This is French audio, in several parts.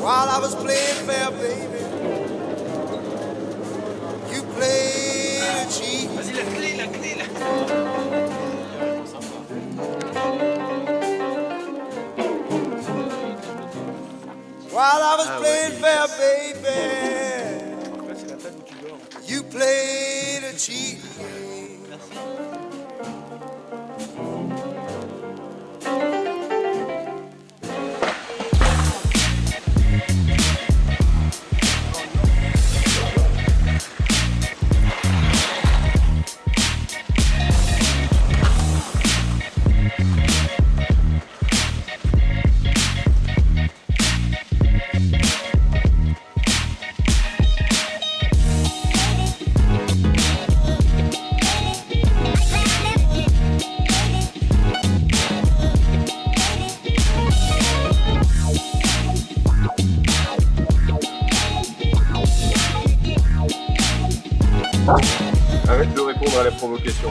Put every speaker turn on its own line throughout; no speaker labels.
While I was playing fair, baby, you played a cheat.
Vas-y, la clé, la clé, la clé.
While I was playing fair, baby, you played a cheat.
Arrête de répondre à la provocation.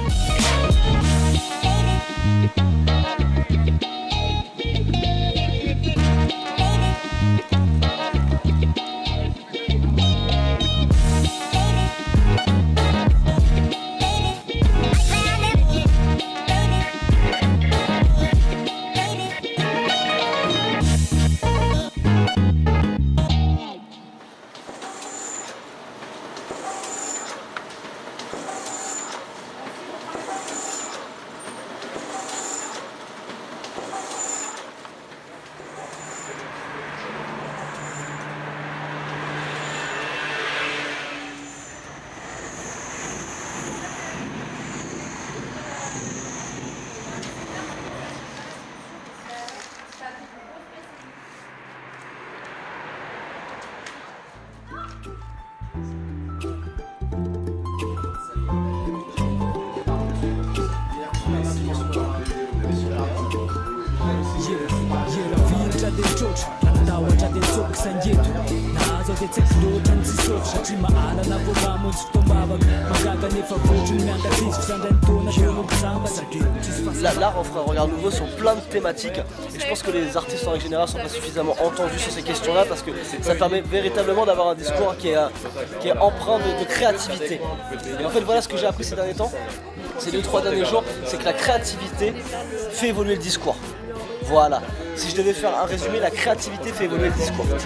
L'art offre un regard nouveau sur plein de thématiques et je pense que les artistes en règle générale sont pas suffisamment entendus sur ces questions-là parce que ça permet véritablement d'avoir un discours qui est empreint de créativité. Et en fait voilà ce que j'ai appris ces derniers temps, ces 2-3 derniers jours, c'est que la créativité fait évoluer le discours. Voilà. Si je devais faire un résumé, la créativité fait évoluer le discours.
Voilà,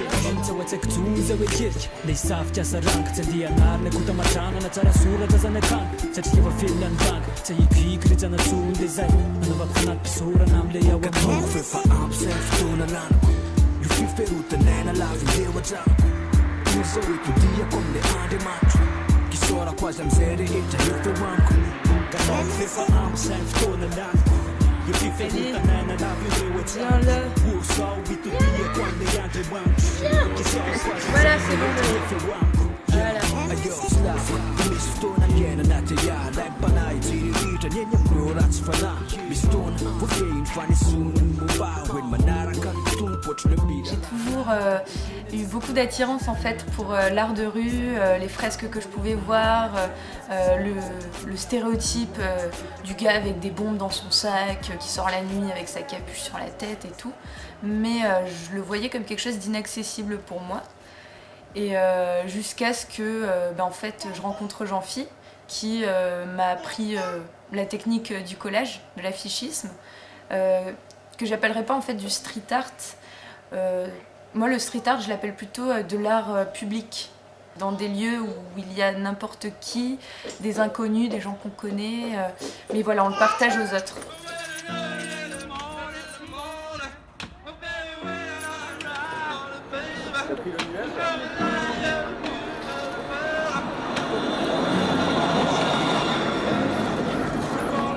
c'est bon. Voilà. J'ai toujours eu beaucoup d'attirance en fait pour l'art de rue, les fresques que je pouvais voir, le stéréotype du gars avec des bombes dans son sac, qui sort la nuit avec sa capuche sur la tête et tout. Mais je le voyais comme quelque chose d'inaccessible pour moi. Et jusqu'à ce que en fait, je rencontre Jean-Phi qui m'a appris la technique du collage, de l'affichisme, que j'appellerais pas en fait du street art. Moi le street art je l'appelle plutôt de l'art public, dans des lieux où il y a n'importe qui, des inconnus, des gens qu'on connaît, mais voilà, on le partage aux autres.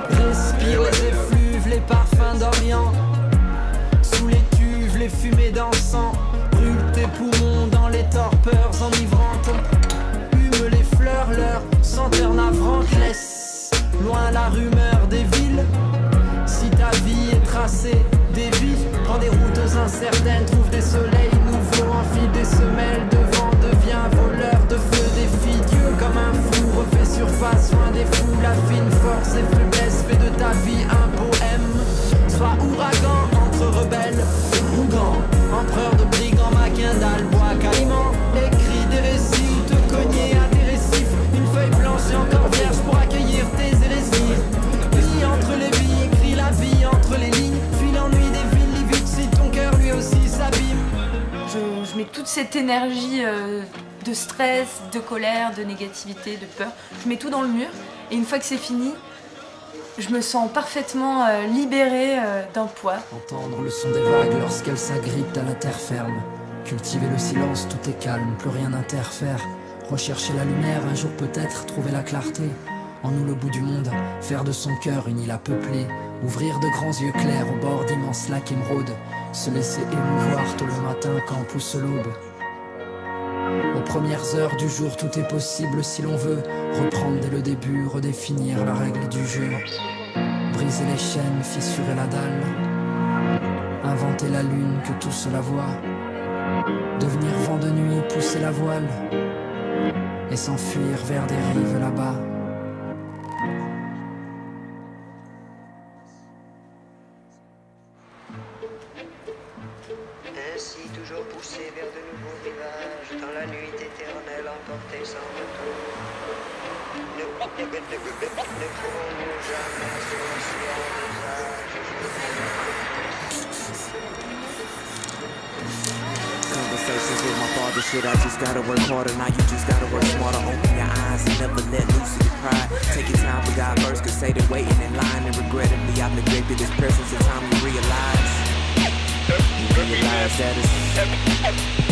Respire les effluves, les parfums d'Orient. Sous les cuves, les fumées dansant. Brûle tes poumons dans les torpeurs enivrantes. Hume les fleurs, leur senteur navrante. Laisse loin la rumeur des villes. Si ta vie est tracée, dévie. Prends des routes incertaines, trouve des soleils nouveaux. Enfile des semelles devant, deviens voleur de feu. Défie Dieu comme un fou, refait surface, loin des fous. La fine force et faiblesse, fais de ta vie un poème. Sois ouragan entre rebelles, Ougan, empereur de brigands, Maquindal.
cette énergie de stress, de colère, de négativité, de peur. Je mets tout dans le mur et une fois que c'est fini, je me sens parfaitement libérée d'un poids.
Entendre le son des vagues lorsqu'elles s'agrippent à la terre ferme. Cultiver le silence, tout est calme, plus rien n'interfère. Rechercher la lumière, un jour peut-être trouver la clarté. En nous le bout du monde, faire de son cœur une île à peupler. Ouvrir de grands yeux clairs au bord d'immenses lacs émeraudes. Se laisser émouvoir tôt le matin quand pousse l'aube. Aux premières heures du jour, tout est possible si l'on veut. Reprendre dès le début, redéfinir la règle du jeu. Briser les chaînes, fissurer la dalle. Inventer la lune, que tous la voient. Devenir vent de nuit, pousser la voile. Et s'enfuir vers des rives là-bas.
Ainsi toujours poussé vers de nouveaux rivages, dans la nuit éternelle emportée sans retour. Ne pourrons-nous jamais s'associer en
Conversations with my father, shit, I just gotta work harder. Now you just gotta work smarter. Open your eyes and never let loose of your pride. Take your time for God first, cause say they're waiting in line. And regrettably I've neglected his presence. It's time you realize. Realize that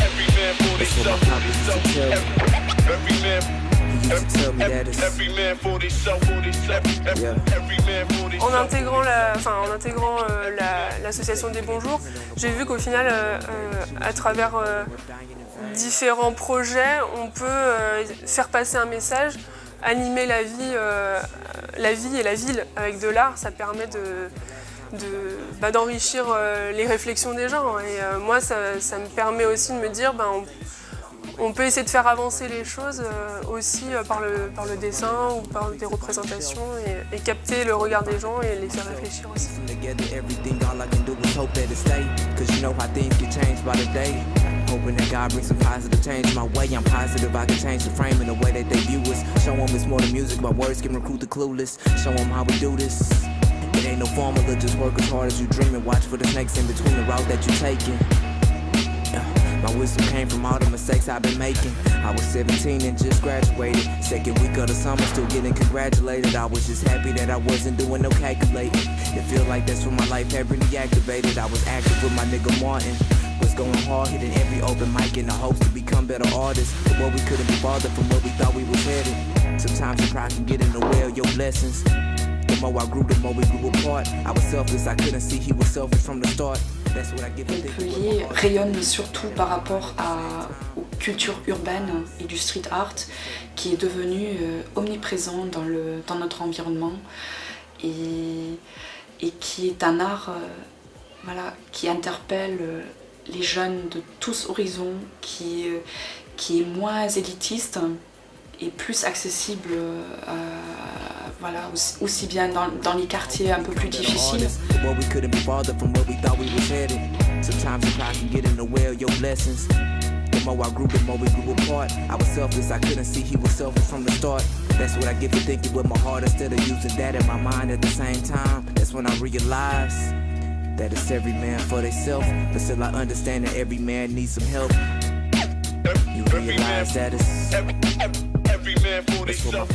Every man for themselves, every man Every man for themselves, every man for themselves.
En intégrant l'association des Bons Jours, j'ai vu qu'au final, à travers différents projets, on peut faire passer un message, animer la vie et la ville avec de l'art. Ça permet d'enrichir les réflexions des gens. Et moi, ça me permet aussi de me dire, on peut essayer de faire avancer les choses aussi par le dessin ou par des représentations et capter le regard des gens et les faire réfléchir aussi.
Hoping that God brings some positive change my way. I'm positive I can change the frame in the way that they view us. Show them it's more than music, my words can recruit the clueless. Show them how we do this. It ain't no formula, just work as hard as you dream and watch for the snakes in between the route that you're taking. My wisdom came from all the mistakes I've been making. I was 17 and just graduated. Second week of the summer, still getting congratulated. I was just happy that I wasn't doing no calculating. It feel like that's when my life had really activated. I was active with my nigga Martin. Was going hard, hitting every open mic in the hopes to become better artists. But what we couldn't be farther from where we thought we was headed. Sometimes your pride can get in the way of your blessings. The more I grew, the more we grew apart. I was selfless, I couldn't see he was selfish from the start. That's what I give
Montpellier rayonne surtout par rapport aux cultures urbaines et du street art qui est devenu omniprésent dans notre environnement et qui est un art qui interpelle les jeunes de tous horizons, qui est moins élitiste et plus accessible aussi bien dans les quartiers un peu plus difficiles. The more I grew, the more we grew apart. I was selfless, I couldn't see he was selfish from the start. That's what I get for thinking with my heart instead of using that in my mind at the same time. That's when I realized that it's every man for themselves, but still I understand that every man needs some help. You realize that it's every man for themselves.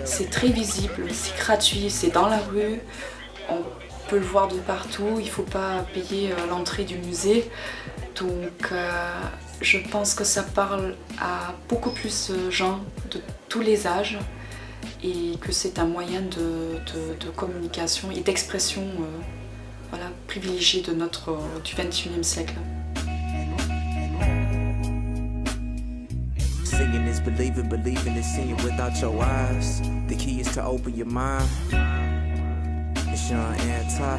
C'est très visible, c'est gratuit, c'est dans la rue, on peut le voir de partout, il ne faut pas payer l'entrée du musée. Donc je pense que ça parle à beaucoup plus de gens de tous les âges et que c'est un moyen de communication et d'expression privilégié du 21e siècle.
Seeing is believing, believing is seeing without your eyes. The key is to open your mind. It's Sean Anti.